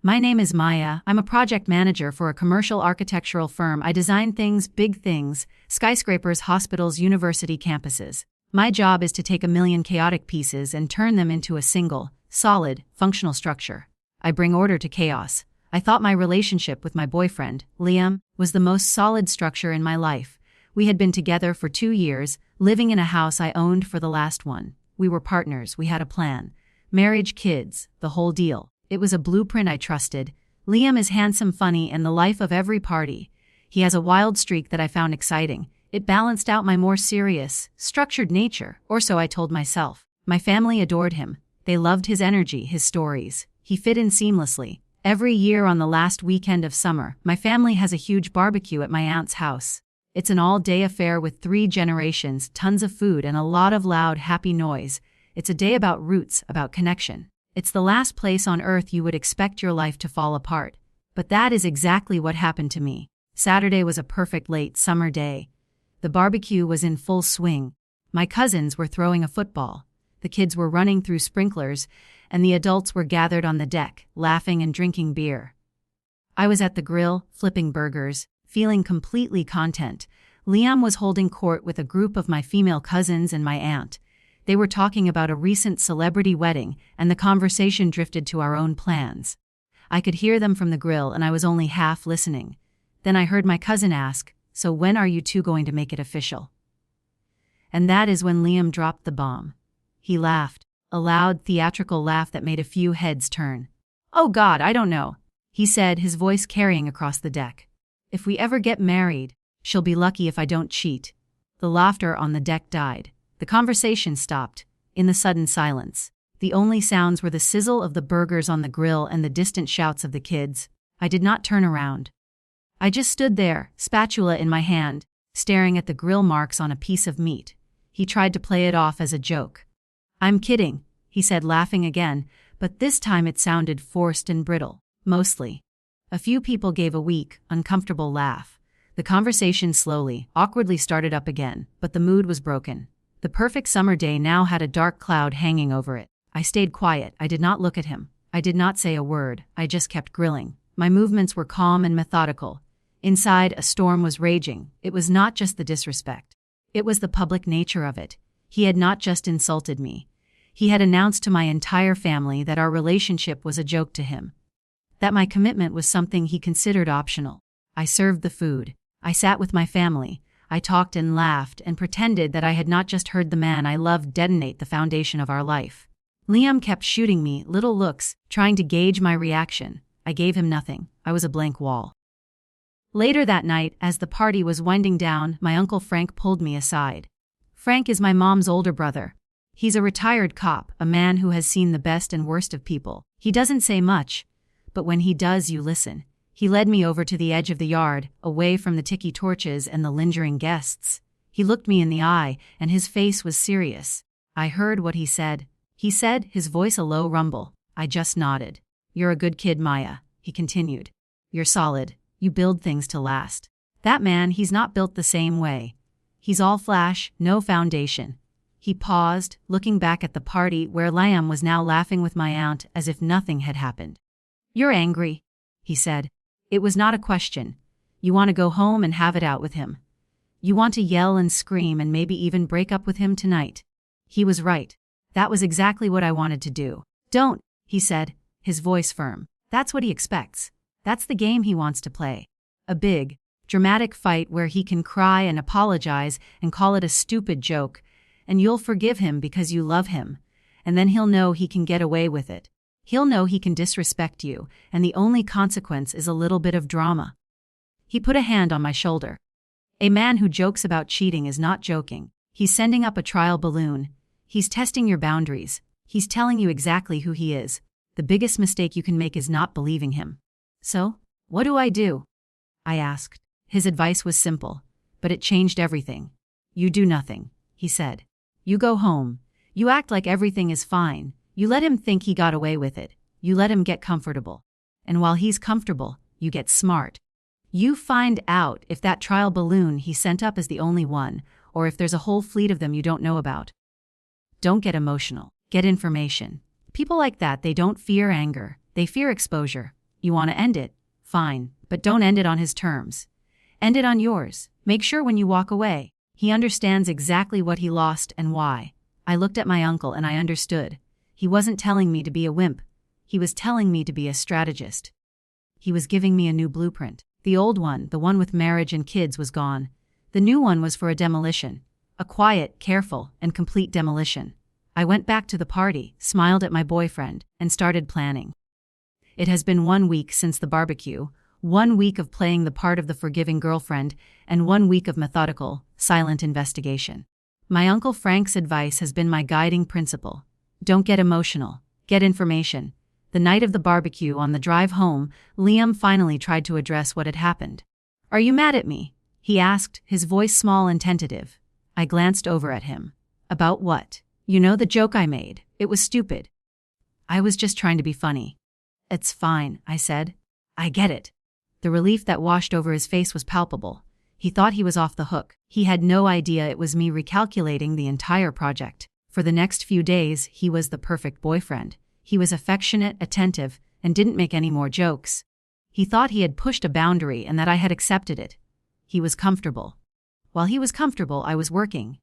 My name is Maya. I'm a project manager for a commercial architectural firm. I design things, big things, skyscrapers, hospitals, university campuses. My job is to take a million chaotic pieces and turn them into a single, solid, functional structure. I bring order to chaos. I thought my relationship with my boyfriend, Liam, was the most solid structure in my life. We had been together for 2 years, living in a house I owned for the last one. We were partners, we had a plan. Marriage, kids, the whole deal. It was a blueprint I trusted. Liam is handsome, funny, and the life of every party. He has a wild streak that I found exciting. It balanced out my more serious, structured nature, or so I told myself. My family adored him. They loved his energy, his stories. He fit in seamlessly. Every year on the last weekend of summer, my family has a huge barbecue at my aunt's house. It's an all-day affair with 3 generations, tons of food, and a lot of loud, happy noise. It's a day about roots, about connection. It's the last place on earth you would expect your life to fall apart. But that is exactly what happened to me. Saturday was a perfect late summer day. The barbecue was in full swing. My cousins were throwing a football. The kids were running through sprinklers, and the adults were gathered on the deck, laughing and drinking beer. I was at the grill, flipping burgers, feeling completely content. Liam was holding court with a group of my female cousins and my aunt. They were talking about a recent celebrity wedding, and the conversation drifted to our own plans. I could hear them from the grill, and I was only half listening. Then I heard my cousin ask, "So when are you two going to make it official?" And that is when Liam dropped the bomb. He laughed, a loud, theatrical laugh that made a few heads turn. "Oh God, I don't know," he said, his voice carrying across the deck. "If we ever get married, she'll be lucky if I don't cheat." The laughter on the deck died. The conversation stopped. In the sudden silence, the only sounds were the sizzle of the burgers on the grill and the distant shouts of the kids. I did not turn around. I just stood there, spatula in my hand, staring at the grill marks on a piece of meat. He tried to play it off as a joke. "I'm kidding," he said, laughing again, but this time it sounded forced and brittle, mostly. A few people gave a weak, uncomfortable laugh. The conversation slowly, awkwardly started up again, but the mood was broken. The perfect summer day now had a dark cloud hanging over it. I stayed quiet. I did not look at him. I did not say a word. I just kept grilling. My movements were calm and methodical. Inside, a storm was raging. It was not just the disrespect. It was the public nature of it. He had not just insulted me. He had announced to my entire family that our relationship was a joke to him. That my commitment was something he considered optional. I served the food. I sat with my family. I talked and laughed and pretended that I had not just heard the man I loved detonate the foundation of our life. Liam kept shooting me little looks, trying to gauge my reaction. I gave him nothing. I was a blank wall. Later that night, as the party was winding down, my uncle Frank pulled me aside. Frank is my mom's older brother. He's a retired cop, a man who has seen the best and worst of people. He doesn't say much, but when he does, you listen. He led me over to the edge of the yard, away from the tiki torches and the lingering guests. He looked me in the eye, and his face was serious. I heard what he said. He said, his voice a low rumble. I just nodded. "You're a good kid, Maya," he continued. "You're solid. You build things to last. That man, he's not built the same way. He's all flash, no foundation." He paused, looking back at the party where Liam was now laughing with my aunt as if nothing had happened. "You're angry," he said. "It was not a question. You want to go home and have it out with him. You want to yell and scream and maybe even break up with him tonight." He was right. That was exactly what I wanted to do. "Don't," he said, his voice firm. "That's what he expects. That's the game he wants to play. A big, dramatic fight where he can cry and apologize and call it a stupid joke, and you'll forgive him because you love him, and then he'll know he can get away with it. He'll know he can disrespect you, and the only consequence is a little bit of drama." He put a hand on my shoulder. "A man who jokes about cheating is not joking. He's sending up a trial balloon. He's testing your boundaries. He's telling you exactly who he is. The biggest mistake you can make is not believing him." "So, what do I do?" I asked. His advice was simple, but it changed everything. "You do nothing," he said. "You go home. You act like everything is fine. You let him think he got away with it. You let him get comfortable. And while he's comfortable, you get smart. You find out if that trial balloon he sent up is the only one, or if there's a whole fleet of them you don't know about. Don't get emotional. Get information. People like that, they don't fear anger. They fear exposure. You want to end it? Fine, but don't end it on his terms. End it on yours. Make sure when you walk away, he understands exactly what he lost and why. I looked at my uncle and I understood. He wasn't telling me to be a wimp. He was telling me to be a strategist. He was giving me a new blueprint. The old one, the one with marriage and kids, was gone. The new one was for a demolition. A quiet, careful, and complete demolition. I went back to the party, smiled at my boyfriend, and started planning. It has been 1 week since the barbecue, 1 week of playing the part of the forgiving girlfriend, and 1 week of methodical, silent investigation. My Uncle Frank's advice has been my guiding principle. Don't get emotional. Get information. The night of the barbecue, on the drive home, Liam finally tried to address what had happened. "Are you mad at me?" he asked, his voice small and tentative. I glanced over at him. "About what?" "You know the joke I made. It was stupid." "I was just trying to be funny." "It's fine," I said. "I get it." The relief that washed over his face was palpable. He thought he was off the hook. He had no idea it was me recalculating the entire project. For the next few days, he was the perfect boyfriend. He was affectionate, attentive, and didn't make any more jokes. He thought he had pushed a boundary and that I had accepted it. He was comfortable. While he was comfortable, I was working.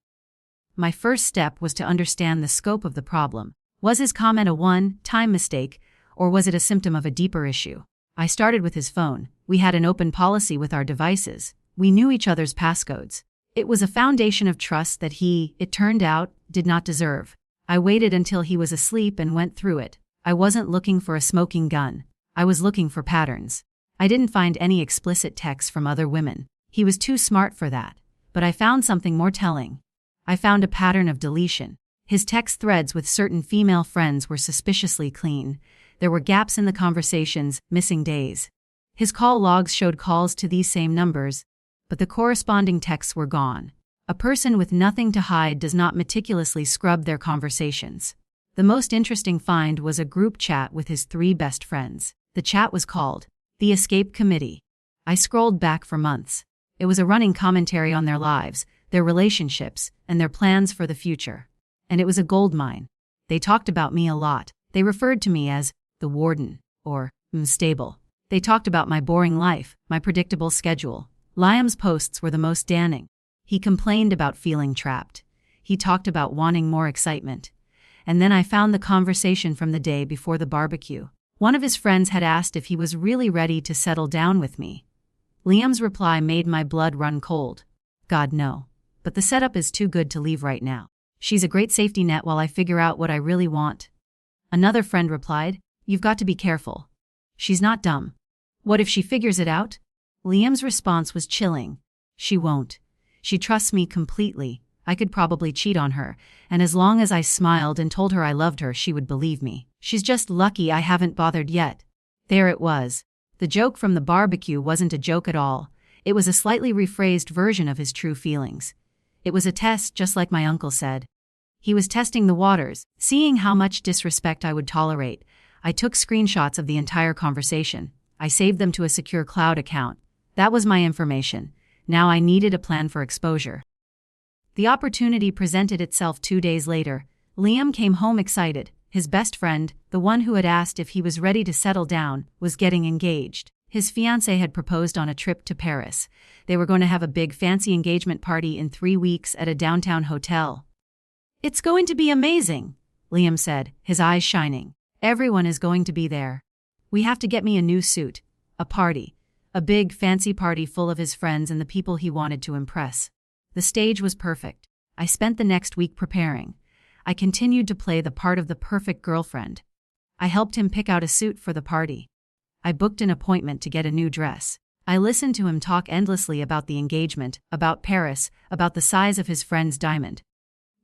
My first step was to understand the scope of the problem. Was his comment a one-time mistake, or was it a symptom of a deeper issue? I started with his phone. We had an open policy with our devices. We knew each other's passcodes. It was a foundation of trust that he, it turned out, did not deserve. I waited until he was asleep and went through it. I wasn't looking for a smoking gun. I was looking for patterns. I didn't find any explicit texts from other women. He was too smart for that. But I found something more telling. I found a pattern of deletion. His text threads with certain female friends were suspiciously clean. There were gaps in the conversations, missing days. His call logs showed calls to these same numbers, but the corresponding texts were gone. A person with nothing to hide does not meticulously scrub their conversations. The most interesting find was a group chat with his 3 best friends. The chat was called The Escape Committee. I scrolled back for months. It was a running commentary on their lives, their relationships, and their plans for the future. And it was a goldmine. They talked about me a lot. They referred to me as the warden, or stable. They talked about my boring life, my predictable schedule. Liam's posts were the most damning. He complained about feeling trapped. He talked about wanting more excitement. And then I found the conversation from the day before the barbecue. One of his friends had asked if he was really ready to settle down with me. Liam's reply made my blood run cold. God, no. But the setup is too good to leave right now. She's a great safety net while I figure out what I really want. Another friend replied, "You've got to be careful. She's not dumb. What if she figures it out?" Liam's response was chilling. "She won't. She trusts me completely. I could probably cheat on her, and as long as I smiled and told her I loved her, she would believe me. She's just lucky I haven't bothered yet." There it was. The joke from the barbecue wasn't a joke at all. It was a slightly rephrased version of his true feelings. It was a test, just like my uncle said. He was testing the waters, seeing how much disrespect I would tolerate. I took screenshots of the entire conversation. I saved them to a secure cloud account. That was my information. Now I needed a plan for exposure. The opportunity presented itself 2 days later. Liam came home excited. His best friend, the one who had asked if he was ready to settle down, was getting engaged. His fiancée had proposed on a trip to Paris. They were going to have a big fancy engagement party in 3 weeks at a downtown hotel. "It's going to be amazing," Liam said, his eyes shining. "Everyone is going to be there. We have to get me a new suit. A party. A big, fancy party full of his friends and the people he wanted to impress." The stage was perfect. I spent the next week preparing. I continued to play the part of the perfect girlfriend. I helped him pick out a suit for the party. I booked an appointment to get a new dress. I listened to him talk endlessly about the engagement, about Paris, about the size of his friend's diamond.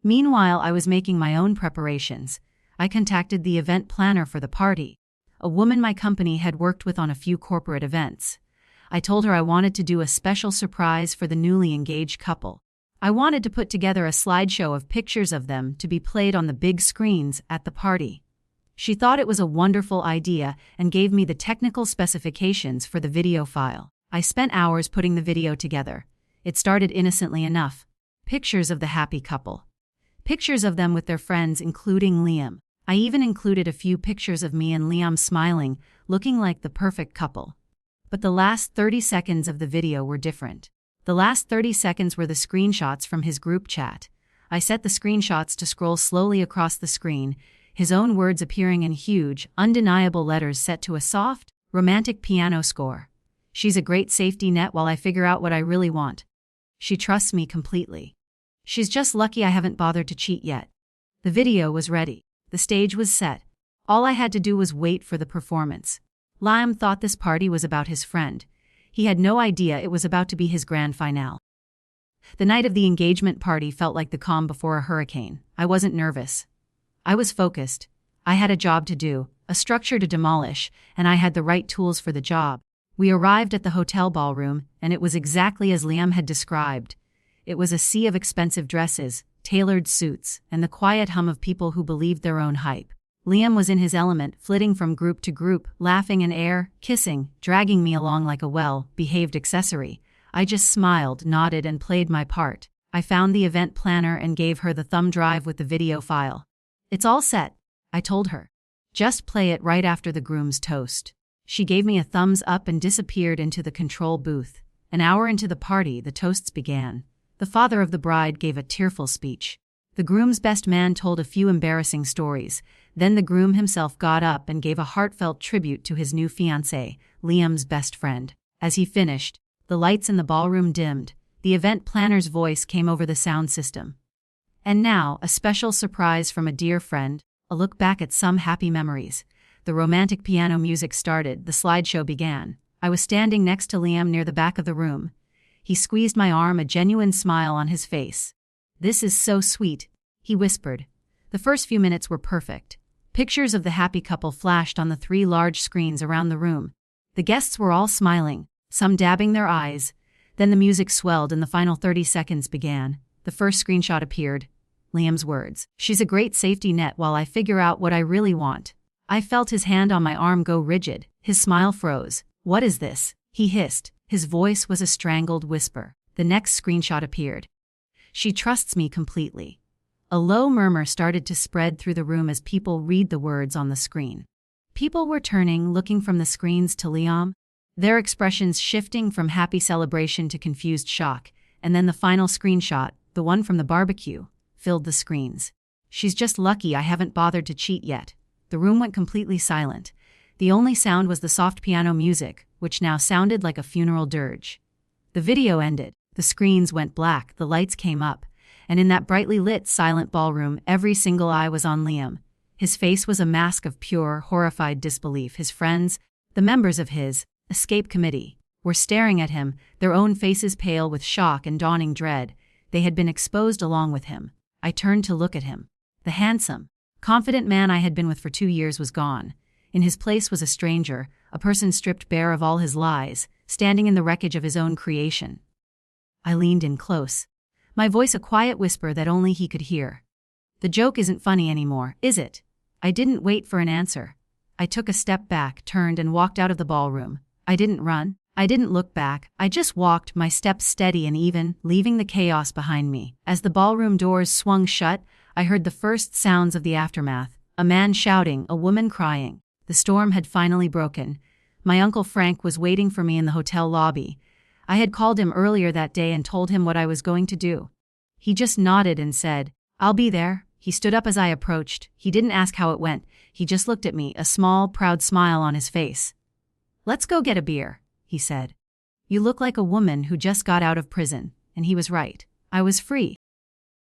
Meanwhile, I was making my own preparations. I contacted the event planner for the party, a woman my company had worked with on a few corporate events. I told her I wanted to do a special surprise for the newly engaged couple. I wanted to put together a slideshow of pictures of them to be played on the big screens at the party. She thought it was a wonderful idea and gave me the technical specifications for the video file. I spent hours putting the video together. It started innocently enough. Pictures of the happy couple. Pictures of them with their friends, including Liam. I even included a few pictures of me and Liam smiling, looking like the perfect couple. But the last 30 seconds of the video were different. The last 30 seconds were the screenshots from his group chat. I set the screenshots to scroll slowly across the screen, his own words appearing in huge, undeniable letters set to a soft, romantic piano score. She's a great safety net while I figure out what I really want. She trusts me completely. She's just lucky I haven't bothered to cheat yet. The video was ready. The stage was set. All I had to do was wait for the performance. Liam thought this party was about his friend. He had no idea it was about to be his grand finale. The night of the engagement party felt like the calm before a hurricane. I wasn't nervous. I was focused. I had a job to do, a structure to demolish, and I had the right tools for the job. We arrived at the hotel ballroom, and it was exactly as Liam had described. It was a sea of expensive dresses, tailored suits, and the quiet hum of people who believed their own hype. Liam was in his element, flitting from group to group, laughing in air, kissing, dragging me along like a well-behaved accessory. I just smiled, nodded, and played my part. I found the event planner and gave her the thumb drive with the video file. "It's all set," I told her. "Just play it right after the groom's toast." She gave me a thumbs up and disappeared into the control booth. An hour into the party, the toasts began. The father of the bride gave a tearful speech. The groom's best man told a few embarrassing stories. Then the groom himself got up and gave a heartfelt tribute to his new fiancée, Liam's best friend. As he finished, the lights in the ballroom dimmed. The event planner's voice came over the sound system. "And now, a special surprise from a dear friend, a look back at some happy memories." The romantic piano music started, the slideshow began. I was standing next to Liam near the back of the room. He squeezed my arm, a genuine smile on his face. "This is so sweet," he whispered. The first few minutes were perfect. Pictures of the happy couple flashed on the 3 large screens around the room. The guests were all smiling, some dabbing their eyes. Then the music swelled and the final 30 seconds began. The first screenshot appeared. Liam's words, "She's a great safety net while I figure out what I really want." I felt his hand on my arm go rigid. His smile froze. "What is this?" he hissed. His voice was a strangled whisper. The next screenshot appeared. "She trusts me completely." A low murmur started to spread through the room as people read the words on the screen. People were turning, looking from the screens to Liam, their expressions shifting from happy celebration to confused shock, and then the final screenshot, the one from the barbecue, filled the screens. "She's just lucky I haven't bothered to cheat yet." The room went completely silent. The only sound was the soft piano music, which now sounded like a funeral dirge. The video ended. The screens went black, the lights came up, and in that brightly lit, silent ballroom, every single eye was on Liam. His face was a mask of pure, horrified disbelief. His friends, the members of his escape committee, were staring at him, their own faces pale with shock and dawning dread. They had been exposed along with him. I turned to look at him. The handsome, confident man I had been with for 2 years was gone. In his place was a stranger, a person stripped bare of all his lies, standing in the wreckage of his own creation. I leaned in close, my voice a quiet whisper that only he could hear. "The joke isn't funny anymore, is it?" I didn't wait for an answer. I took a step back, turned, and walked out of the ballroom. I didn't run. I didn't look back. I just walked, my steps steady and even, leaving the chaos behind me. As the ballroom doors swung shut, I heard the first sounds of the aftermath. A man shouting, a woman crying. The storm had finally broken. My Uncle Frank was waiting for me in the hotel lobby. I had called him earlier that day and told him what I was going to do. He just nodded and said, "I'll be there." He stood up as I approached. He didn't ask how it went. He just looked at me, a small, proud smile on his face. "Let's go get a beer," he said. "You look like a woman who just got out of prison." And he was right. I was free.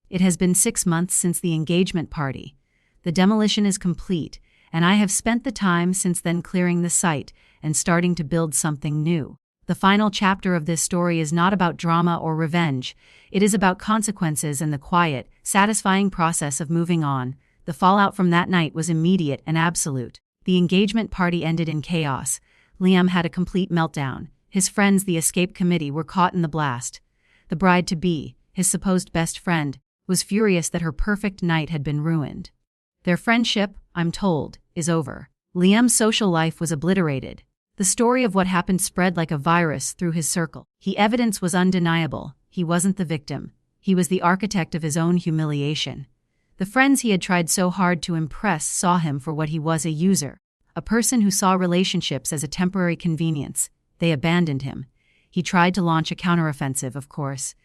It has been 6 months since the engagement party. The demolition is complete, and I have spent the time since then clearing the site and starting to build something new. The final chapter of this story is not about drama or revenge. It is about consequences and the quiet, satisfying process of moving on. The fallout from that night was immediate and absolute. The engagement party ended in chaos. Liam had a complete meltdown. His friends, the escape committee, were caught in the blast. The bride-to-be, his supposed best friend, was furious that her perfect night had been ruined. Their friendship, I'm told, is over. Liam's social life was obliterated. The story of what happened spread like a virus through his circle. Evidence was undeniable. He wasn't the victim. He was the architect of his own humiliation. The friends he had tried so hard to impress saw him for what he was, a user. A person who saw relationships as a temporary convenience. They abandoned him. He tried to launch a counteroffensive, of course.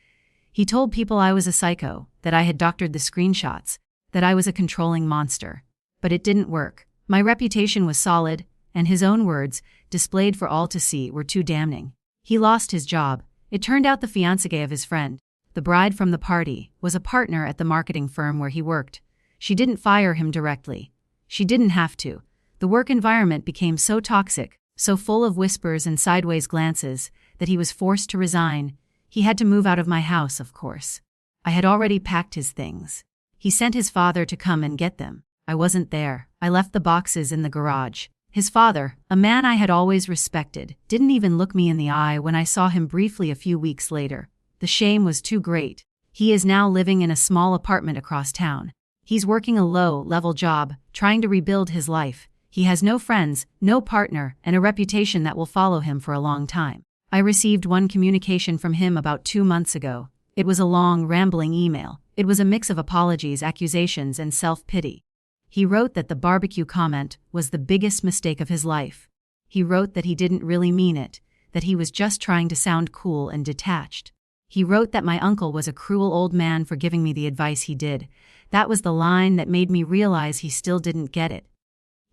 He told people I was a psycho, that I had doctored the screenshots, that I was a controlling monster. But it didn't work. My reputation was solid, and his own words, displayed for all to see, were too damning. He lost his job. It turned out the fiancée of his friend, the bride from the party, was a partner at the marketing firm where he worked. She didn't fire him directly. She didn't have to. The work environment became so toxic, so full of whispers and sideways glances, that he was forced to resign. He had to move out of my house, of course. I had already packed his things. He sent his father to come and get them. I wasn't there. I left the boxes in the garage. His father, a man I had always respected, didn't even look me in the eye when I saw him briefly a few weeks later. The shame was too great. He is now living in a small apartment across town. He's working a low-level job, trying to rebuild his life. He has no friends, no partner, and a reputation that will follow him for a long time. I received one communication from him about 2 months ago. It was a long, rambling email. It was a mix of apologies, accusations, and self-pity. He wrote that the barbecue comment was the biggest mistake of his life. He wrote that he didn't really mean it, that he was just trying to sound cool and detached. He wrote that my uncle was a cruel old man for giving me the advice he did. That was the line that made me realize he still didn't get it.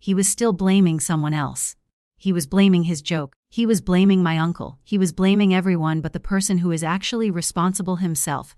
He was still blaming someone else. He was blaming his joke. He was blaming my uncle. He was blaming everyone but the person who is actually responsible himself.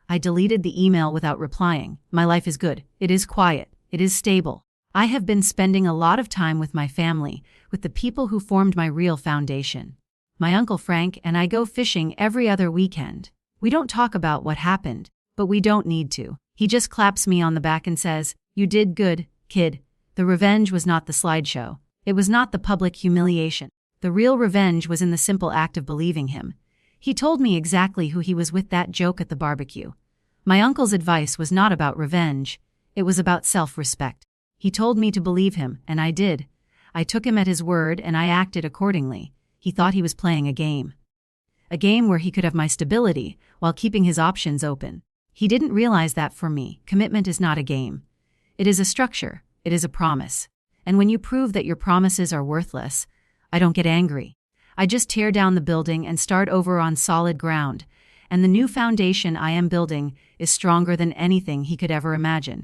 I deleted the email without replying. My life is good. It is quiet. It is stable. I have been spending a lot of time with my family, with the people who formed my real foundation. My Uncle Frank and I go fishing every other weekend. We don't talk about what happened, but we don't need to. He just claps me on the back and says, "You did good, kid." The revenge was not the slideshow. It was not the public humiliation. The real revenge was in the simple act of believing him. He told me exactly who he was with that joke at the barbecue. My uncle's advice was not about revenge. It was about self-respect. He told me to believe him, and I did. I took him at his word and I acted accordingly. He thought he was playing a game. A game where he could have my stability while keeping his options open. He didn't realize that for me, commitment is not a game. It is a structure. It is a promise. And when you prove that your promises are worthless, I don't get angry. I just tear down the building and start over on solid ground. And the new foundation I am building is stronger than anything he could ever imagine.